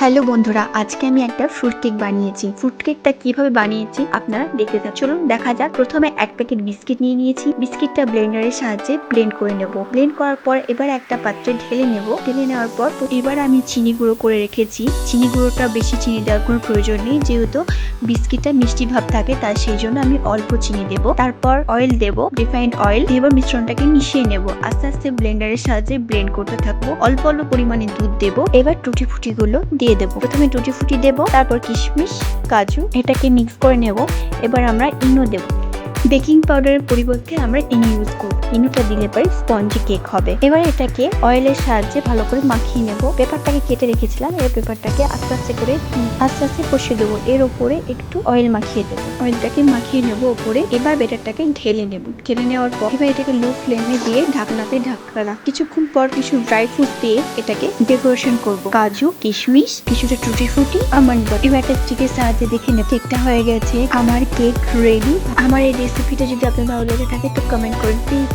Hello বন্ধুরা, আজকে আমি একটা ফ্রুট কেক বানিয়েছি। ফ্রুট কেকটা কিভাবে বানিয়েছি আপনারা দেখতে থাকুন। চলুন দেখা যাক। প্রথমে এক প্যাকেট বিস্কিট নিয়ে নিয়েছি। বিস্কিটটা ব্লেন্ডারের সাহায্যে ব্লেন্ড করে নেব। ব্লেন্ড করার পর এবার একটা পাত্রে ঢেলে নেব। ঢেলে নেওয়ার পর এবার আমি চিনি গুঁড়ো করে রেখেছি। চিনি গুঁড়োটা বেশি চিনি দেওয়ার কোনো প্রয়োজন নেই, যেহেতু বিস্কিটটা মিষ্টি ভাব থাকে, তাই সেই জন্য আমি অল্প চিনি দেব। তারপর অয়েল দেব, রিফাইন্ড অয়েল। এবার মিশ্রণটাকে মিশিয়ে নেব। আস্তে আস্তে ব্লেন্ডারের সাহায্যে ব্লেন্ড করতে থাকবো। অল্প অল্প পরিমাণে দুধ দেব। এবার টুটি ফুটি গুলো দিয়ে দেব। প্রথমে টুটি ফুটি দেব, তারপর কিশমিশ, কাজু, এটাকে মিক্স করে নেব। এবার আমরা ইনো দেব। বেকিং পাউডারের পরিবর্তে আমরা ইনো ইউজ করব। ইনোটা দিলে পরে স্পঞ্জি কেক হবে। এবার এটাকে অয়েলের সাহায্যে ভালো করে মাখিয়ে নেব। পেপারটাকে কেটে রেখেছিলাম, এই পেপারটাকে আস্তে আস্তে কষিয়ে দেবো। এর উপরে একটু অয়েল মাখিয়ে দেবো। অয়েলটাকে মাখিয়ে নেব উপরে। এবার বেটারটাকে ঢেলে নেব। ঢেলে নেওয়ার পর এবার এটাকে লো ফ্লেমে দিয়ে ঢাকনাতে ঢাকনা কিছুক্ষণ পর কিছু ড্রাই ফ্রুট দিয়ে এটাকে ডেকোরেশন করব। কাজু, কিশমিশ, কিছুটা টুটি ফুটি, আমন্ড বাটার। এবার একটা স্টিকের সাহায্যে দেখে নেব কেকটা হয়ে গেছে। আমার কেক রেডি। আমার এই রেসিপিটা যদি আপনার ভালো লেগে থাকে তো কমেন্ট করুন প্লিজ।